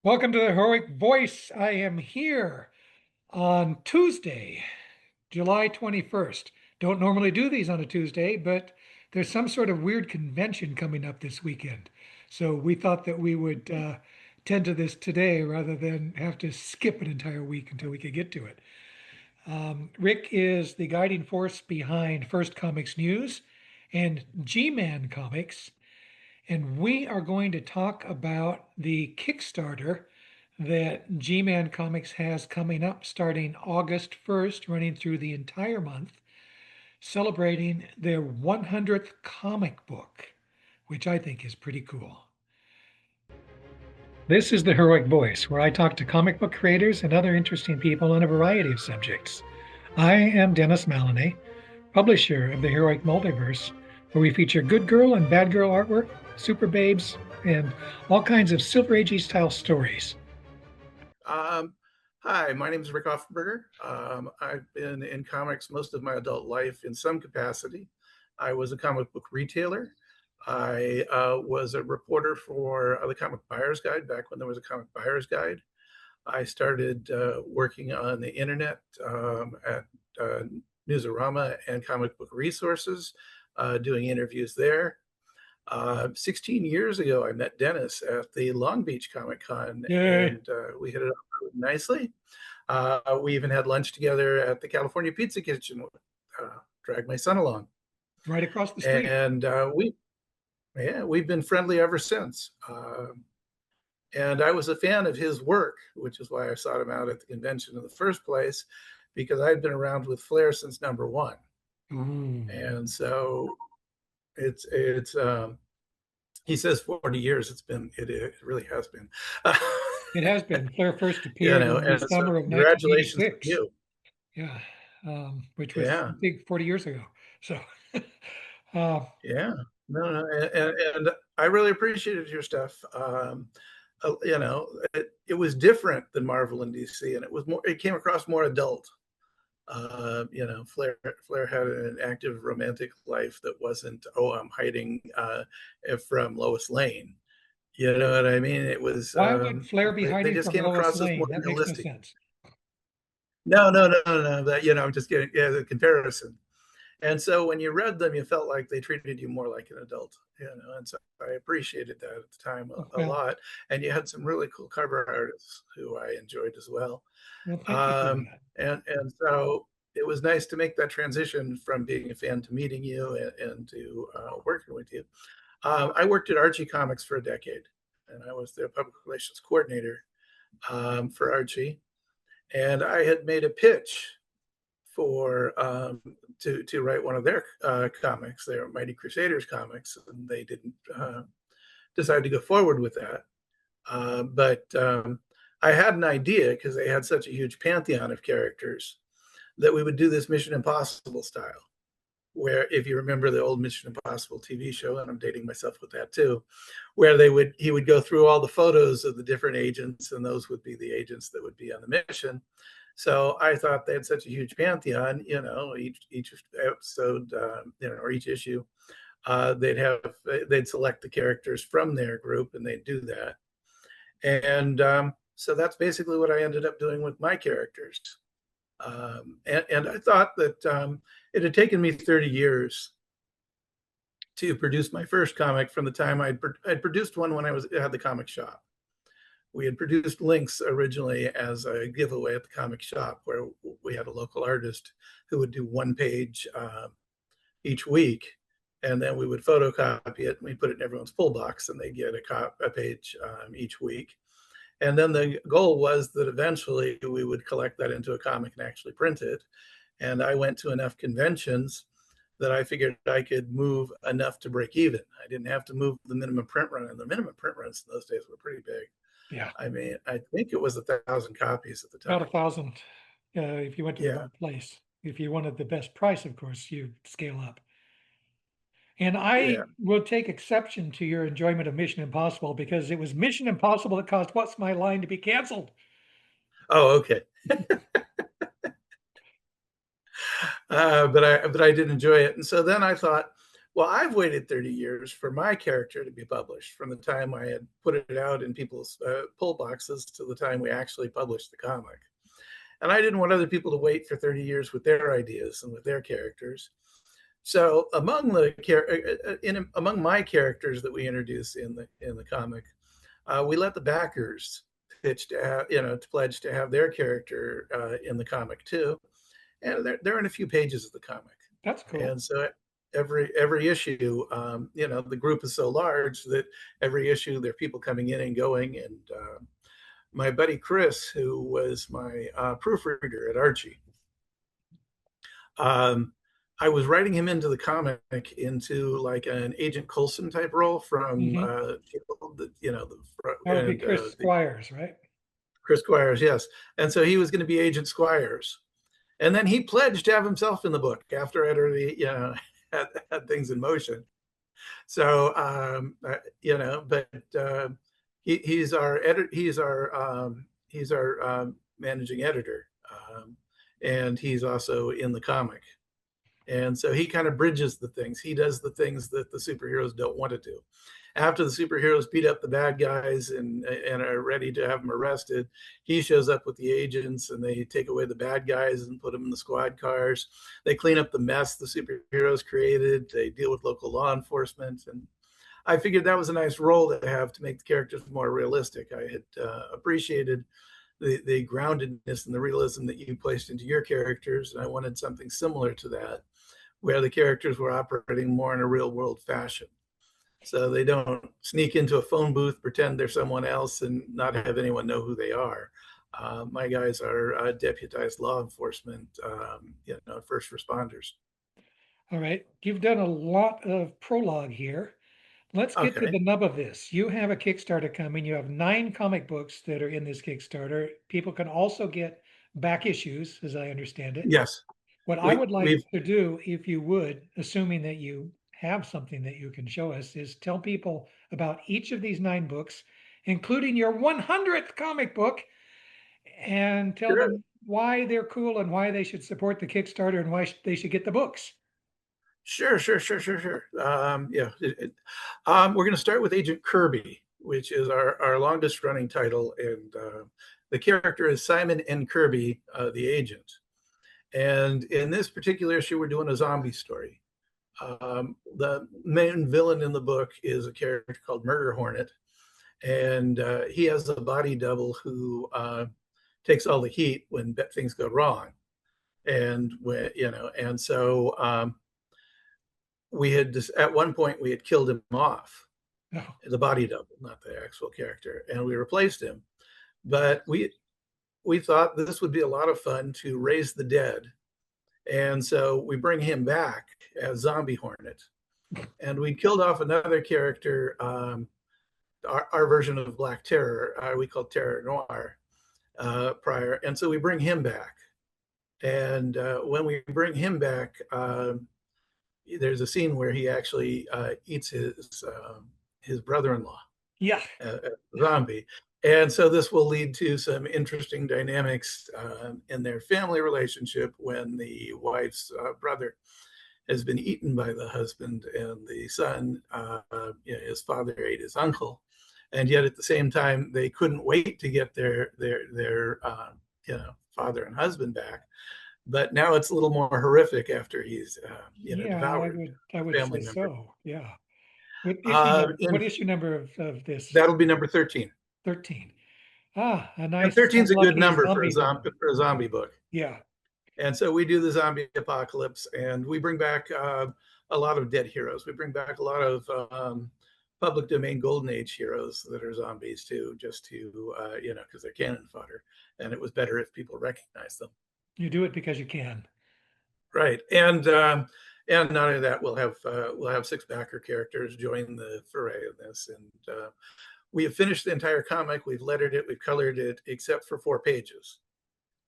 Welcome to the Heroic Voice. I am here on Tuesday, July 21st. Don't normally do these on a Tuesday, but there's some sort of weird convention coming up this weekend. So we thought that we would tend to this today rather than have to skip an entire week until we could get to it. Rik is the guiding force behind First Comics News and G-Man Comics. And we are going to talk about the Kickstarter that G-Man Comics has coming up starting August 1st, running through the entire month, celebrating their 100th comic book, which I think is pretty cool. This is the Heroic Voice, where I talk to comic book creators and other interesting people on a variety of subjects. I am Dennis Maloney, publisher of the Heroic Multiverse, where we feature good girl and bad girl artwork, super babes, and all kinds of Silver Age style stories. Hi, my name is Rik Offenberger. I've been in comics most of my adult life in some capacity. I was a comic book retailer. I was a reporter for the Comic Buyer's Guide back when there was a Comic Buyer's Guide. I started working on the internet at Newsarama and Comic Book Resources, doing interviews there. 16 years ago, I met Dennis at the Long Beach Comic Con, and we hit it off really nicely. We even had lunch together at the California Pizza Kitchen. Dragged my son along. Right across the street. And we've been friendly ever since. And I was a fan of his work, which is why I sought him out at the convention in the first place, because I'd been around with Flair since #1. And so it's he says 40 years. It really has been. It has been. Flair first appeared in the summer of congratulations 1986. to you. Yeah, which was I think 40 years ago. So yeah, no, and I really appreciated your stuff. It was different than Marvel and DC, and it came across more adult. Flair had an active romantic life that wasn't, I'm hiding from Lois Lane. You know what I mean? It was. Why would Flair be hiding just from came Lois across as Lane? more That makes no realistic. sense. No. That I'm just getting the comparison. And so when you read them, you felt like they treated you more like an adult, and so I appreciated that at the time a lot. And you had some really cool cover artists who I enjoyed as well. Well, thank you for that. And so it was nice to make that transition from being a fan to meeting you and to working with you. I worked at Archie Comics for a decade, and I was their public relations coordinator for Archie. And I had made a pitch for to write one of their comics, their Mighty Crusaders comics, and they didn't decide to go forward with that. But I had an idea, because they had such a huge pantheon of characters, that we would do this Mission Impossible style, where, if you remember the old Mission Impossible TV show, and I'm dating myself with that too, where he would go through all the photos of the different agents, and those would be the agents that would be on the mission. So I thought they had such a huge pantheon, each episode, or each issue, they'd select the characters from their group, and they'd do that. And so that's basically what I ended up doing with my characters. And I thought that it had taken me 30 years to produce my first comic from the time I'd produced one when I had the comic shop. We had produced Lynx originally as a giveaway at the comic shop, where we had a local artist who would do one page each week, and then we would photocopy it, and we put it in everyone's pull box, and they get a page each week. And then the goal was that eventually we would collect that into a comic and actually print it. And I went to enough conventions that I figured I could move enough to break even. I didn't have to move the minimum print run, and the minimum print runs in those days were pretty big. Yeah. I mean, I think it was 1,000 copies at the time. About 1,000 if you went to the right place. If you wanted the best price, of course, you scale up. And I will take exception to your enjoyment of Mission Impossible, because it was Mission Impossible that caused What's My Line to be canceled. Oh, okay. But I did enjoy it. And so then I thought, Well, I've waited 30 years for my character to be published from the time I had put it out in people's pull boxes to the time we actually published the comic. And I didn't want other people to wait for 30 years with their ideas and with their characters. So among my characters that we introduce in the comic, we let the backers pitch to to pledge to have their character in the comic too, and they're in a few pages of the comic. That's cool. And so every issue, the group is so large that every issue there are people coming in and going. And my buddy Chris, who was my proofreader at Archie, um, I was writing him into the comic into like an Agent Coulson type role from Hmm. That would be Chris the Squires, right? Chris Squires, yes. And so he was going to be Agent Squires. And then he pledged to have himself in the book after I'd already, had things in motion. So, but he's our edit. He's our managing editor, and he's also in the comic. And so he kind of bridges the things. He does the things that the superheroes don't want to do. After the superheroes beat up the bad guys and are ready to have them arrested, he shows up with the agents and they take away the bad guys and put them in the squad cars. They clean up the mess the superheroes created. They deal with local law enforcement. And I figured that was a nice role to have to make the characters more realistic. I had appreciated the groundedness and the realism that you placed into your characters. And I wanted something similar to that, where the characters were operating more in a real world fashion. So they don't sneak into a phone booth, pretend they're someone else, and not have anyone know who they are. My guys are deputized law enforcement, first responders. All right. You've done a lot of prologue here. Let's get to Okay. the nub of this. You have a Kickstarter coming. You have 9 comic books that are in this Kickstarter. People can also get back issues, as I understand it. Yes. What I We would like we've to do, if you would, assuming that you have something that you can show us, is tell people about each of these 9 books, including your 100th comic book, and tell sure, them why they're cool and why they should support the Kickstarter and why they should get the books. sure. Yeah. We're going to start with Agent Kirby, which is our longest running title, and the character is Simon N. Kirby, the agent. And in this particular issue, we're doing a zombie story. The main villain in the book is a character called Murder Hornet, and he has a body double who takes all the heat when things go wrong. And when and so we had just, at one point we had killed him off, Oh, the body double, not the actual character, and we replaced him. But we thought this would be a lot of fun to raise the dead. And so we bring him back as Zombie Hornet. And we killed off another character, our version of Black Terror, we called Terror Noir prior. And so we bring him back. And when we bring him back, there's a scene where he actually eats his brother-in-law, yeah. zombie. And so this will lead to some interesting dynamics in their family relationship when the wife's brother has been eaten by the husband, and the son, his father ate his uncle, and yet at the same time they couldn't wait to get their father and husband back. But now it's a little more horrific after he's Yeah, devoured I a would family say member. so. Yeah. What In issue number of this? That'll be number 13. 13. Ah, a And nice 13 is a good unlucky number zombie villain. for a zombie book. Yeah. And so we do the zombie apocalypse, and we bring back a lot of dead heroes. We bring back a lot of public domain golden age heroes that are zombies too, just to because they're cannon fodder, and it was better if people recognized them. You do it because you can. Right, and not only that, we'll have 6 backer characters join the foray in this, and we have finished the entire comic. We've lettered it, we've colored it, except for 4 pages.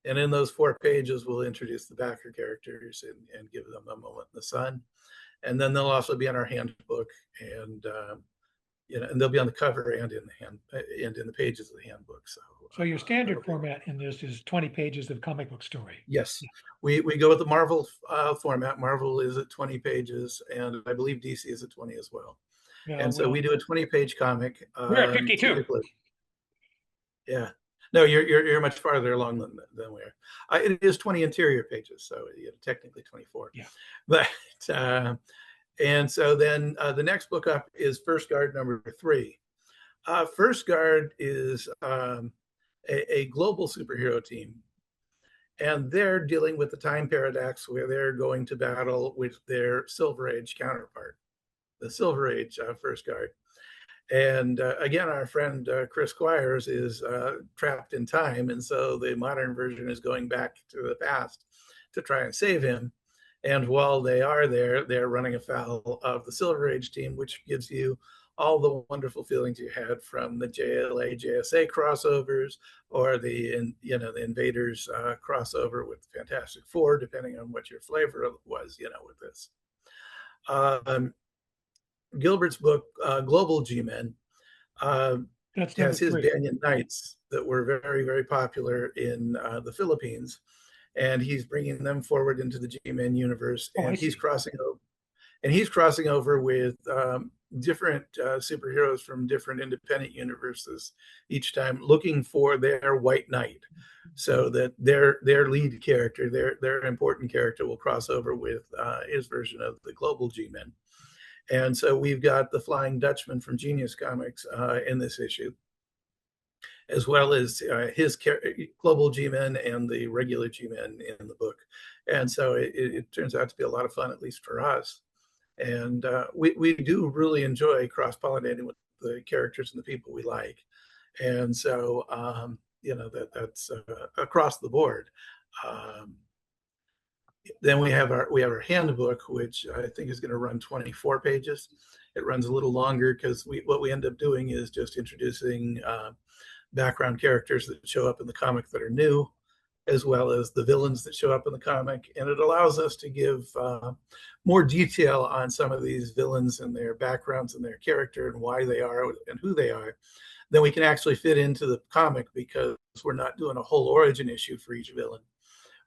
And in those 4 pages, we'll introduce the backer characters and give them a moment in the sun. And then they'll also be in our handbook. And and they'll be on the cover and in the and in the pages of the handbook. So So your that'll standard be format in this is 20 pages of comic book story. yes. We go with the Marvel format. Marvel is at 20 pages, and I believe DC is at 20 as well. Yeah, And so well, we do a 20-page comic, we're at 52. typically. Yeah. No, you're much farther along than we are. It is 20 interior pages, so technically 24. Yeah. But and so then the next book up is First Guard #3. First Guard is a global superhero team, and they're dealing with the time paradox where they're going to battle with their Silver Age counterpart, the Silver Age First Guard. And again, our friend Chris Squires is trapped in time, and so the modern version is going back to the past to try and save him. And while they are there, they're running afoul of the Silver Age team, which gives you all the wonderful feelings you had from the JLA JSA crossovers, or the the Invaders crossover with Fantastic Four, depending on what your flavor was, with this. Gilbert's book, Global G-Men, That's number has his 3. Banyan Knights that were very, very popular in the Philippines, and he's bringing them forward into the G-Men universe, Oh, I and see. he's crossing over with different superheroes from different independent universes each time, looking for their White Knight, so that their lead character, their important character, will cross over with his version of the Global G-Men. And so we've got the Flying Dutchman from Genius Comics in this issue, as well as his Global G-Men and the regular G-Men in the book. And so it turns out to be a lot of fun, at least for us. And we do really enjoy cross-pollinating with the characters and the people we like. And so, that's across the board. Then we have our handbook, which I think is going to run 24 pages. It runs a little longer because what we end up doing is just introducing background characters that show up in the comic that are new, as well as the villains that show up in the comic. And it allows us to give more detail on some of these villains and their backgrounds and their character and why they are and who they are. Then we can actually fit into the comic, because we're not doing a whole origin issue for each villain.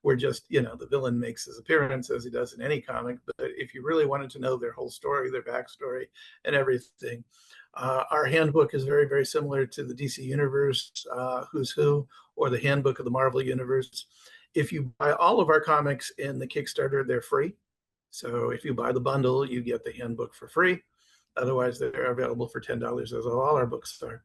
We're just, the villain makes his appearance as he does in any comic. But if you really wanted to know their whole story, their backstory, and everything, our handbook is very, very similar to the DC Universe Who's Who, or the handbook of the Marvel Universe. If you buy all of our comics in the Kickstarter, they're free. So if you buy the bundle, you get the handbook for free. Otherwise, they're available for $10, as all our books are.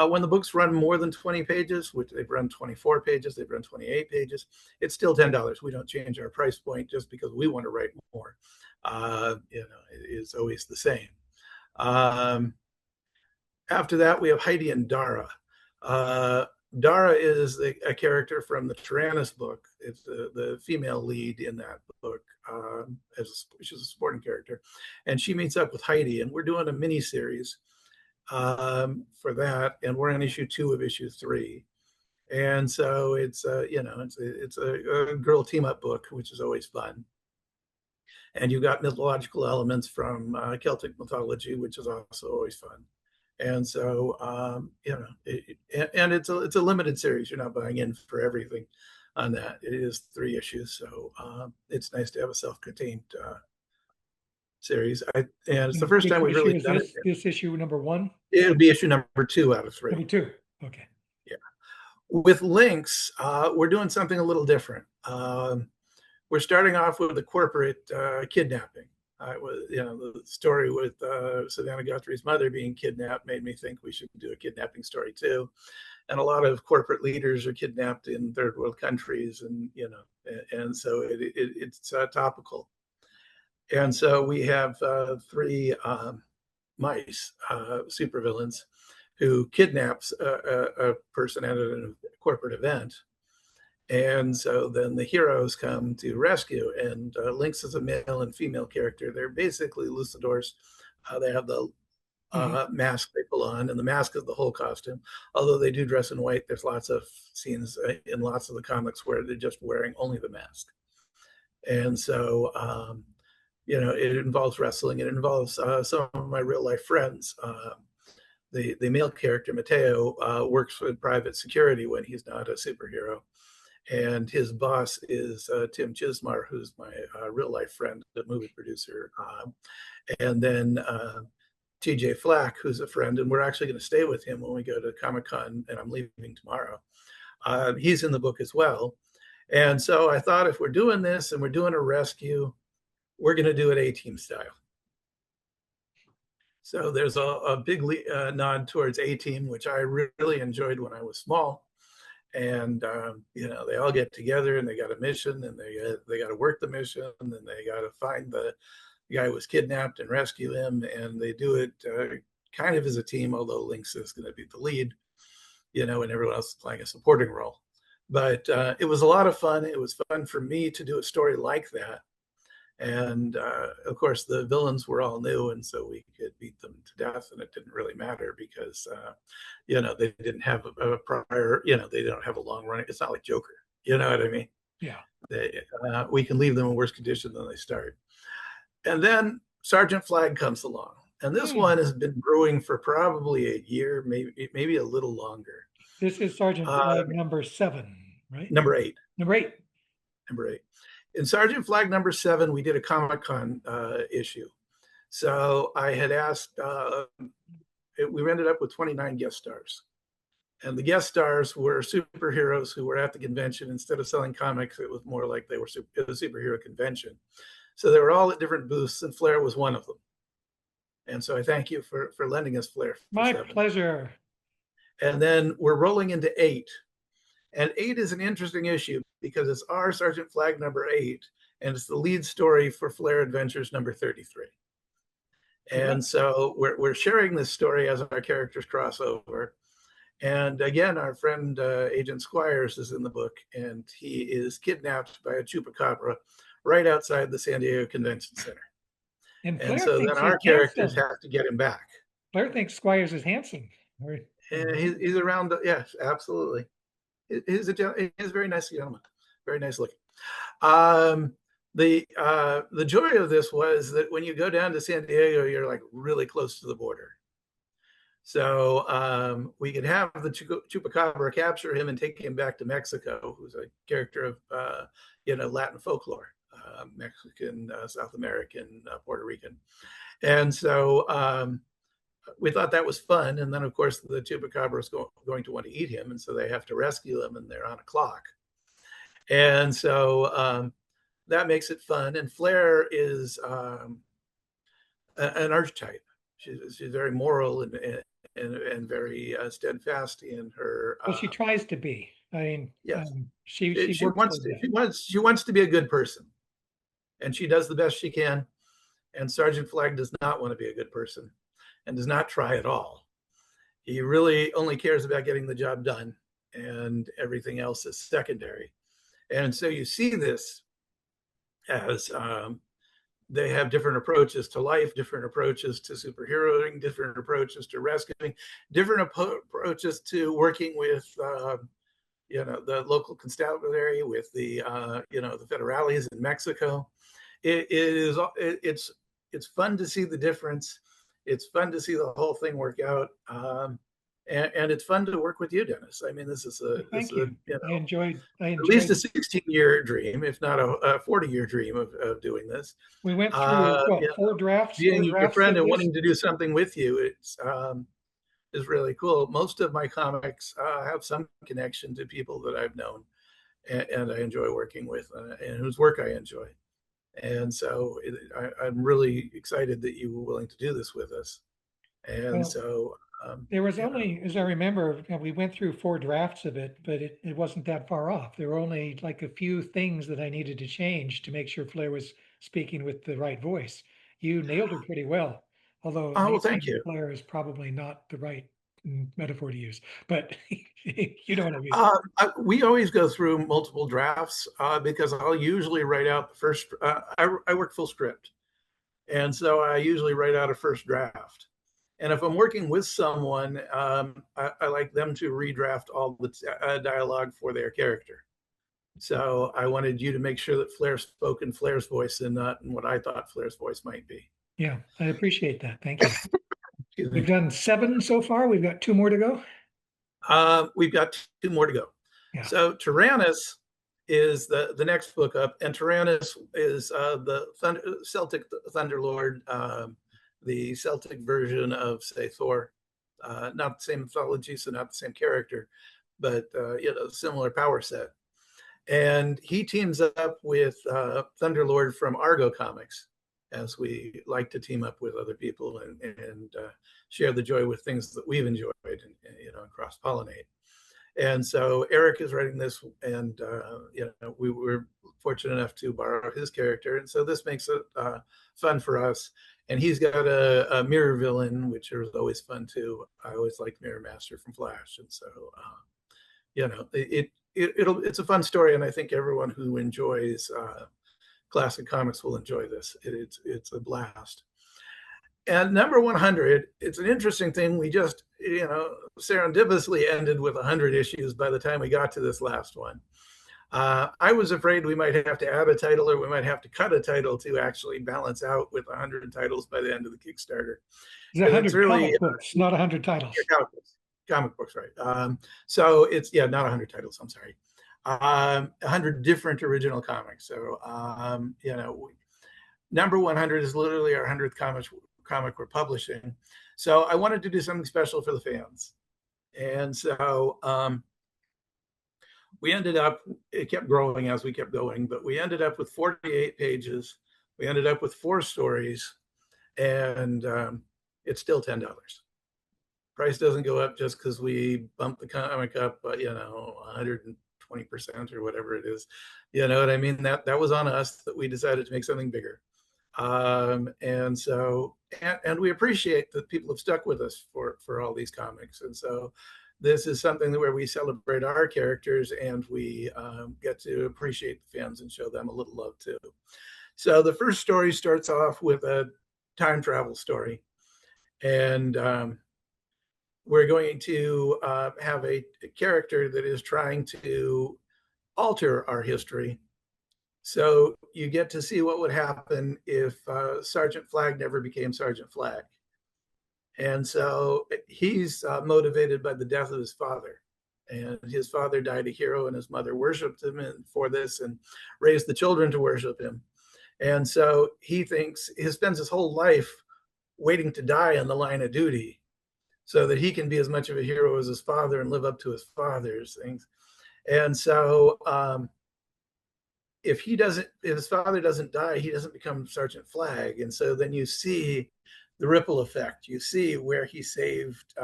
When the books run more than 20 pages, which they've run 24 pages, they've run 28 pages, it's still $10. We don't change our price point just because we want to write more. It's always the same. After that, we have Heidi and Dara. Dara is a character from the Taranis book. It's the female lead in that book. She's a supporting character, and she meets up with Heidi, and we're doing a mini series for that, and we're on issue 2 of issue 3. And so it's a girl team up book, which is always fun. And you've got mythological elements from Celtic mythology, which is also always fun. And so and it's a limited series. You're not buying in for everything on that. It is 3 issues, so it's nice to have a self-contained series. And it's the first time we've really done it. This issue number 1? It'll be issue number 2 out of 3. Number 2. Okay. Yeah. With Lynx, we're doing something a little different. We're starting off with a corporate kidnapping. The story with Savannah Guthrie's mother being kidnapped made me think we should do a kidnapping story too. And a lot of corporate leaders are kidnapped in third world countries, and so it's topical. And so we have 3 mice, supervillains, who kidnaps a person at a corporate event. And so then the heroes come to rescue, and Lynx is a male and female character. They're basically luchadors. They have the mask they pull on, and the mask is the whole costume. Although they do dress in white, there's lots of scenes in lots of the comics where they're just wearing only the mask. And so, it involves wrestling. It involves some of my real life friends. the male character Mateo works with private security when he's not a superhero, and his boss is Tim Chismar, who's my real life friend, the movie producer, and then TJ Flack, who's a friend, and we're actually going to stay with him when we go to Comic-Con, and I'm leaving tomorrow. He's in the book as well. And so I thought, if we're doing this and we're doing a rescue, we're going to do it A-Team style. So there's a big nod towards A-Team, which I really enjoyed when I was small. And they all get together and they got a mission, and they got to work the mission, and they got to find the guy who was kidnapped and rescue him, and they do it kind of as a team, although Lynx is going to be the lead, and everyone else is playing a supporting role. But it was a lot of fun. It was fun for me to do a story like that. And of course, the villains were all new, and so we could beat them to death, and it didn't really matter because, they didn't have a prior, they don't have a long run. It's not like Joker, you know what I mean? Yeah. We can leave them in worse condition than they start. And then Sergeant Flag comes along, and this one has been brewing for probably a year, maybe a little longer. This is Sergeant Flag number 7, right? Number 8. Number 8. Number 8. In Sergeant Flag number 7, we did a Comic-Con issue. So I had asked, we ended up with 29 guest stars. And the guest stars were superheroes who were at the convention. Instead of selling comics, it was more like they were at a superhero convention. So they were all at different booths, and Flair was one of them. And so I thank you for lending us Flair. My pleasure. And then we're rolling into 8. And 8 is an interesting issue because it's our Sergeant Flag number 8, and it's the lead story for Flair Adventures number 33. And so we're sharing this story as our characters cross over. And again, our friend Agent Squires is in the book, and he is kidnapped by a chupacabra right outside the San Diego Convention Center. And so then our characters have to get him back. Flair thinks Squires is handsome. And he's around. Yes, absolutely. He's a very nice gentleman, very nice looking. The joy of this was that when you go down to San Diego, you're like really close to the border. So we could have the chupacabra capture him and take him back to Mexico, who's a character of Latin folklore, Mexican, South American, Puerto Rican, and so we thought that was fun. And then of course the chupacabra is going to want to eat him, and so they have to rescue him, and they're on a clock, and so that makes it fun. And Flair is an archetype. She's very moral and very steadfast in her. Well, she tries to be. I mean, yes, she wants to be a good person, and she does the best she can. And Sergeant Flag does not want to be a good person, and does not try at all. He really only cares about getting the job done, and everything else is secondary. And so you see this as they have different approaches to life, different approaches to superheroing, different approaches to rescuing, different approaches to working with, the local constabulary, with the federales in Mexico. It's fun to see the difference. It's fun to see the whole thing work out. And it's fun to work with you, Dennis. I mean, this is I enjoyed at least a 16-year dream, if not a 40-year dream of doing this. We went through 4 drafts. Being your friend and wanting to do something with you, is really cool. Most of my comics have some connection to people that I've known and I enjoy working with, and whose work I enjoy. And so I'm really excited that you were willing to do this with us. And so there was only, as I remember, we went through 4 drafts of it, but it wasn't that far off. There were only like a few things that I needed to change to make sure Flair was speaking with the right voice. You nailed it pretty well, although thank you. Flair is probably not the right metaphor to use, but you know what I mean. We always go through multiple drafts because I'll usually write out the first. I work full script, and so I usually write out a first draft. And if I'm working with someone, I like them to redraft all the dialogue for their character. So I wanted you to make sure that Flair spoke in Flair's voice and not in what I thought Flair's voice might be. Yeah, I appreciate that. Thank you. Excuse We've me. done 7 so far. We've got 2 more to go. We've got two more to go. Yeah. So Taranis is the next book up, and Taranis is the Celtic Thunderlord, the Celtic version of, say, Thor. Not the same mythology, so not the same character, but similar power set. And he teams up with Thunderlord from Argo Comics, as we like to team up with other people and share the joy with things that we've enjoyed and cross pollinate. And so Eric is writing this, and we were fortunate enough to borrow his character, and so this makes it fun for us. And he's got a mirror villain, which is always fun too. I always liked Mirror Master from Flash, and so it's a fun story, and I think everyone who enjoys classic comics will enjoy this. It's a blast. And number 100, it's an interesting thing. We just, serendipitously ended with 100 issues by the time we got to this last one. I was afraid we might have to add a title, or we might have to cut a title to actually balance out with 100 titles by the end of the Kickstarter. It's Because it's 100 really comic books, not 100 titles. comic books, right? So it's, not 100 titles, I'm sorry. 100 different original comics. So, number 100 is literally our 100th comic we're publishing. So I wanted to do something special for the fans. And so we ended up, it kept growing as we kept going, but we ended up with 48 pages. We ended up with 4 stories, and it's still $10. Price doesn't go up just because we bumped the comic up, 120% or whatever it is. You know what I mean? That was on us, that we decided to make something bigger. And so, and we appreciate that people have stuck with us for all these comics. And so this is something where we celebrate our characters, and we get to appreciate the fans and show them a little love too. So the first story starts off with a time travel story. And we're going to have a character that is trying to alter our history. So you get to see what would happen if Sergeant Flag never became Sergeant Flag. And so he's motivated by the death of his father. And his father died a hero, and his mother worshiped him for this and raised the children to worship him. And so he spends his whole life waiting to die on the line of duty, so that he can be as much of a hero as his father and live up to his father's things. And so if his father doesn't die, he doesn't become Sergeant Flag. And so then you see the ripple effect. You see where he saved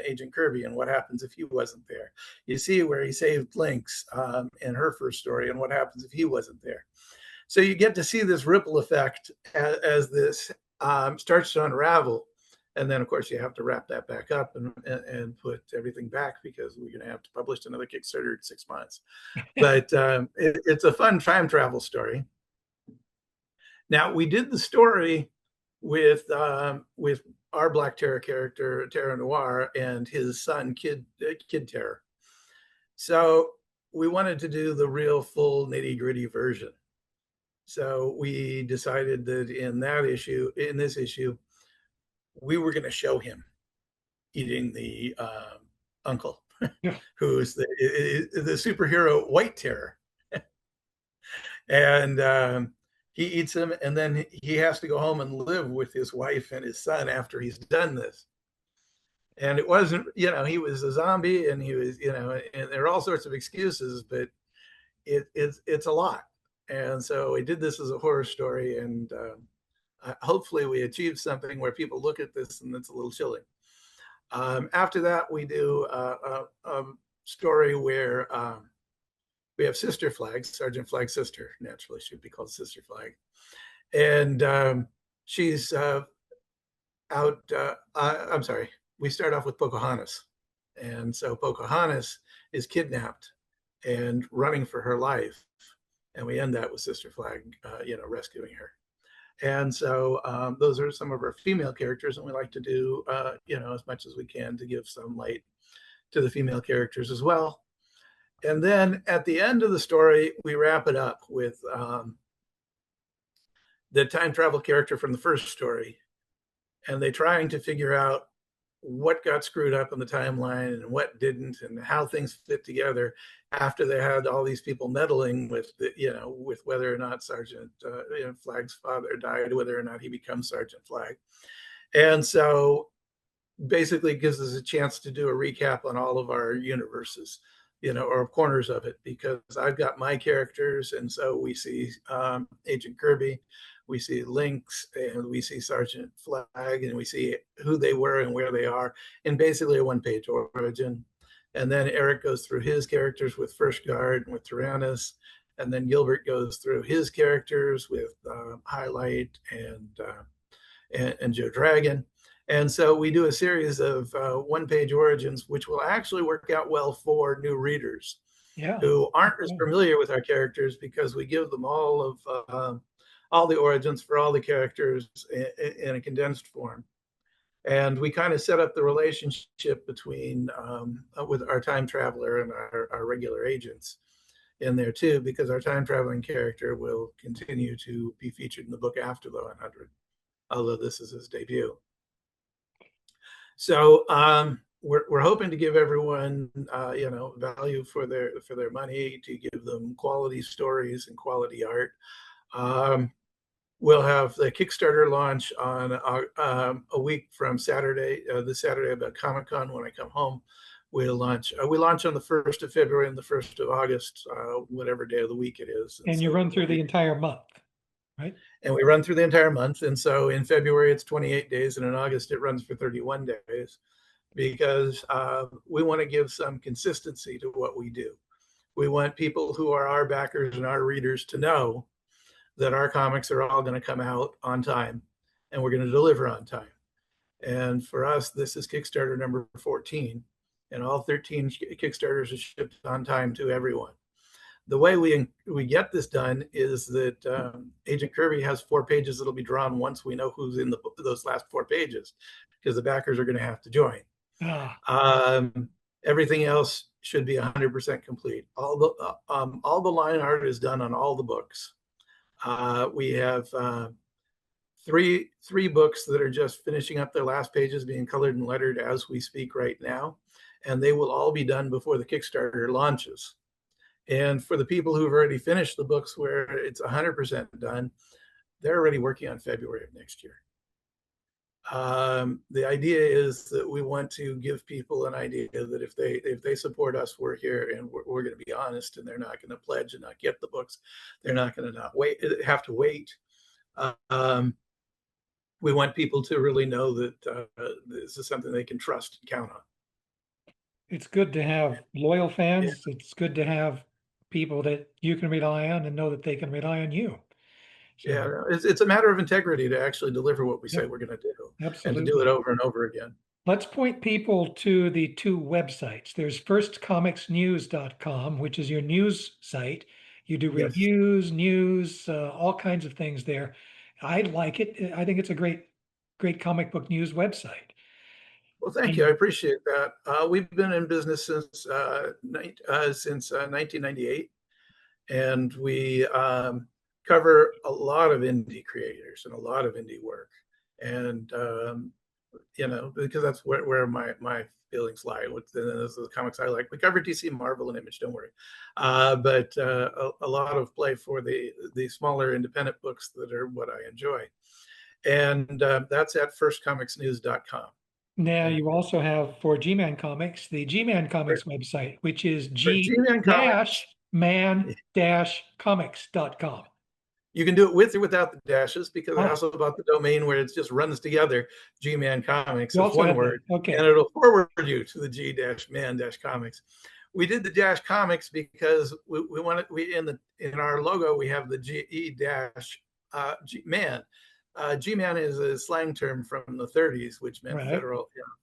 Agent Kirby, and what happens if he wasn't there. You see where he saved Lynx in her first story, and what happens if he wasn't there. So you get to see this ripple effect as this starts to unravel. And then, of course, you have to wrap that back up and put everything back, because we're going to have to publish another Kickstarter in 6 months. But it's a fun time travel story. Now, we did the story with our Black Terror character, Terror Noir, and his son, Kid Terror. So we wanted to do the real full nitty-gritty version. So we decided that in this issue, we were going to show him eating the uncle, Yeah. who's the superhero White Terror. And he eats him, and then he has to go home and live with his wife and his son after he's done this. And it wasn't, he was a zombie, and he was, and there are all sorts of excuses, but it's a lot. And so we did this as a horror story, and hopefully we achieved something where people look at this and it's a little chilling. After that, we do a story where we have Sister Flag, Sergeant Flag's sister. Naturally, she'd be called Sister Flag. And she's out, I'm sorry, we start off with Pocahontas. And so Pocahontas is kidnapped and running for her life. And we end that with Sister Flag, rescuing her. And so those are some of our female characters, and we like to do, as much as we can to give some light to the female characters as well. And then at the end of the story, we wrap it up with the time travel character from the first story and they're trying to figure out what got screwed up in the timeline and what didn't, and how things fit together after they had all these people meddling with with whether or not Sergeant Flagg's father died, whether or not he becomes Sergeant Flag. And so basically it gives us a chance to do a recap on all of our universes, or corners of it, because I've got my characters, and so we see Agent Kirby, we see Lynx, and we see Sergeant Flag, and we see who they were and where they are in basically a one-page origin. And then Eric goes through his characters with First Guard and with Taranis, and then Gilbert goes through his characters with Highlight and Joe Dragon. And so we do a series of one-page origins, which will actually work out well for new readers who aren't as familiar with our characters, because we give them all the origins for all the characters in a condensed form. And we kind of set up the relationship between with our time traveler and our regular agents in there too, because our time traveling character will continue to be featured in the book after the 100, although this is his debut. So we're hoping to give everyone value for their money, to give them quality stories and quality art. We'll have the Kickstarter launch on a week from Saturday, this Saturday about Comic-Con. When I come home, we'll launch. We launch on the 1st of February and the 1st of August, whatever day of the week it is. And you run through the entire month, right? And we run through the entire month. And so in February, it's 28 days, and in August, it runs for 31 days, because we want to give some consistency to what we do. We want people who are our backers and our readers to know that our comics are all going to come out on time, and we're going to deliver on time. And for us, this is Kickstarter number 14, and all 13 Kickstarters are shipped on time to everyone. The way we get this done is that Agent Kirby has 4 pages that'll be drawn once we know who's in those last 4 pages, because the backers are going to have to join. Everything else should be 100% complete. All the line art is done on all the books. We have three books that are just finishing up their last pages, being colored and lettered as we speak right now, and they will all be done before the Kickstarter launches. And for the people who've already finished the books where it's 100% done, they're already working on February of next year. The idea is that we want to give people an idea that if they support us, we're here, and we're going to be honest, and they're not going to pledge and not get the books. They're not going to have to wait. We want people to really know that this is something they can trust and count on. It's good to have loyal fans. Yeah. It's good to have people that you can rely on and know that they can rely on you. So, yeah, it's a matter of integrity to actually deliver what we say we're going to do. Absolutely. And to do it over and over again. Let's point people to the 2 websites. There's firstcomicsnews.com, which is your news site. You do reviews, news, all kinds of things there. I like it. I think it's a great comic book news website. Well, thank you. I appreciate that. We've been in business since 1998, and we cover a lot of indie creators and a lot of indie work. And, because that's where my feelings lie with the comics I like. We cover DC, Marvel, and Image, don't worry. But a lot of play for the smaller independent books that are what I enjoy. And that's at firstcomicsnews.com. Now you also have, for G-Man Comics, the G-Man Comics website, which is g-man-comics.com. You can do it with or without the dashes, because I also bought the domain where it just runs together. G-Man Comics is one word, okay, and it'll forward you to the G-man-comics. We did the dash comics because we wanted, in our logo we have the G-man. G-man is a slang term from the 30s, which meant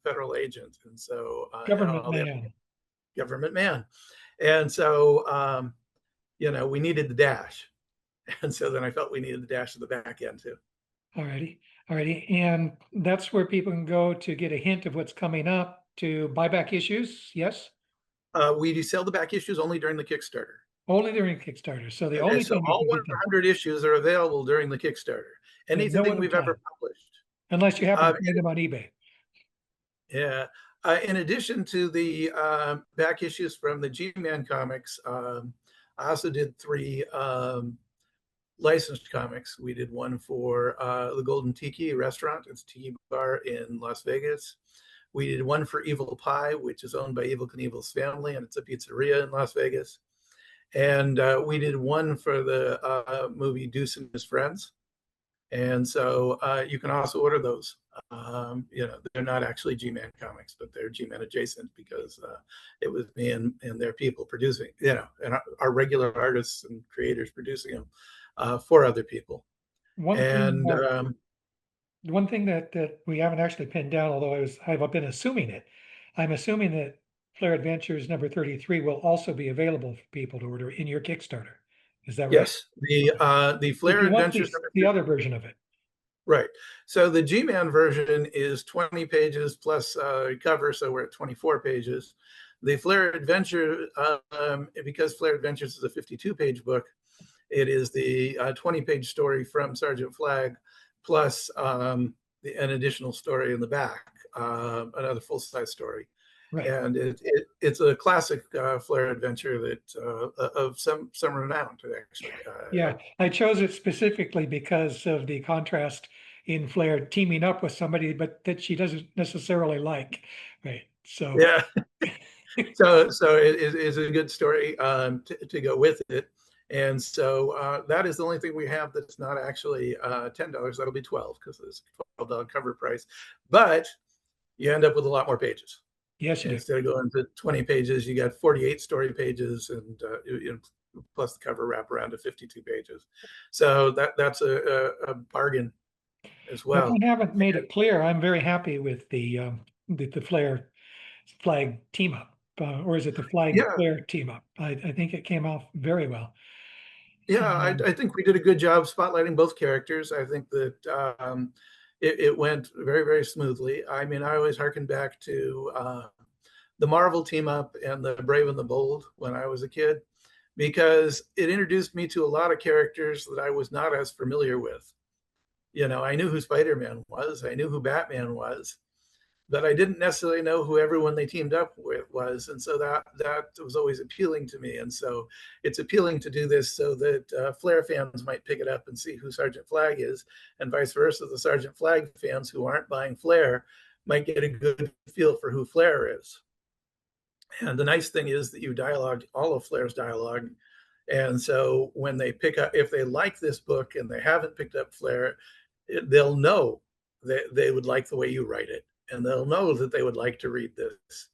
federal agent, and so government man, and so we needed the dash, and so then I felt we needed the dash at the back end too. Alrighty, and that's where people can go to get a hint of what's coming up, to buy back issues. Yes, we do sell the back issues only during the Kickstarter. Only during Kickstarter. So all 100 issues are available during the Kickstarter. Anything we've ever published unless you happen to Uh, find them on eBay. yeah. In addition to the back issues from the G-Man comics, I also did three licensed comics. We did one for the Golden Tiki restaurant. It's a tiki bar in Las Vegas. We did one for Evil Pie, which is owned by Evil Knievel's family, and it's a pizzeria in Las Vegas. And we did one for the movie Deuce and His Friends. And so you can also order those. They're not actually G-Man comics, but they're G-Man adjacent because it was me and their people producing, and our regular artists and creators producing them for other people. One thing, And one thing that we haven't actually pinned down, although I've been assuming it. I'm assuming that Flair Adventures number 33 will also be available for people to order in your Kickstarter. Is that right? yes, the If Flair you want Adventures the other version of it. right. So the G-Man version is 20 pages plus cover, so we're at 24 pages. The Flair Adventure, because Flair Adventures is a 52-page book, it is the 20-page story from Sergeant Flag plus an additional story in the back, another full-size story. Right. And it's a classic Flair adventure that of some renown, actually. Yeah, I chose it specifically because of the contrast in Flair teaming up with somebody, but that she doesn't necessarily like. Right. So Yeah. So it is a good story to go with it. And so that is the only thing we have that's not actually $10. That'll be 12 because it's a $12 cover price. But you end up with a lot more pages. yes, you do. Instead of going to 20 pages, you got 48 story pages and plus the cover wraparound to 52 pages. So that's a bargain as Well, if well. I haven't made it clear, I'm very happy with the Flair flag team up, or is it the flag Yeah, Flair team up? I think it came off very well. yeah, And, I think we did a good job spotlighting both characters. I think that it went very, very smoothly. I mean, I always harken back to the Marvel team up and the Brave and the Bold when I was a kid, because it introduced me to a lot of characters that I was not as familiar with. I knew who Spider-Man was, I knew who Batman was, but I didn't necessarily know who everyone they teamed up with was, and so that was always appealing to me. And so it's appealing to do this so that Flair fans might pick it up and see who Sergeant Flag is, and vice versa. The Sergeant Flag fans who aren't buying Flair might get a good feel for who Flair is. And the nice thing is that you dialogue all of Flair's dialogue. And so when they pick up, if they like this book and they haven't picked up Flair, they'll know that they would like the way you write it, and they'll know that they would like to read this.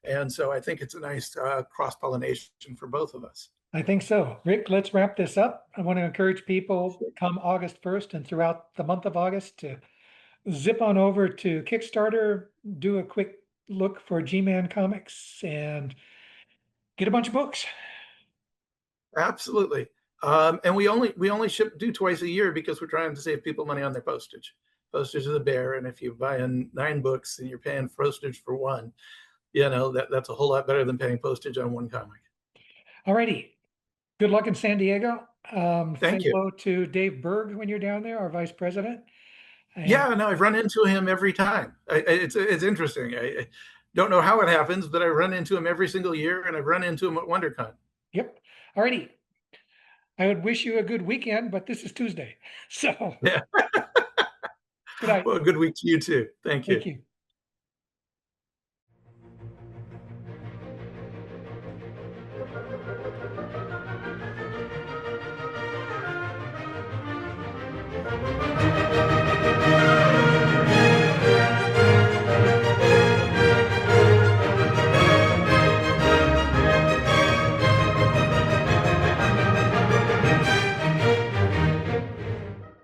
And so I think it's a nice cross pollination for both of us. I think so. Rick, let's wrap this up. I want to encourage people come August 1st and throughout the month of August to zip on over to Kickstarter, do a quick look for G-Man comics and get a bunch of books. Absolutely. And we only do twice a year because we're trying to save people money on their postage. Postage is a bear, and if you buy in 9 books and you're paying postage for one, that's a whole lot better than paying postage on one comic. Alrighty. Good luck in San Diego. Say Thank you. hello to Dave Berg when you're down there, our vice president. And Yeah, no, I've run into him every time. It's interesting. I don't know how it happens, but I run into him every single year, and I've run into him at WonderCon. yep. Alrighty. I would wish you a good weekend, but this is Tuesday. So Yeah. good night. Well, good week to you too. Thank you. Thank you.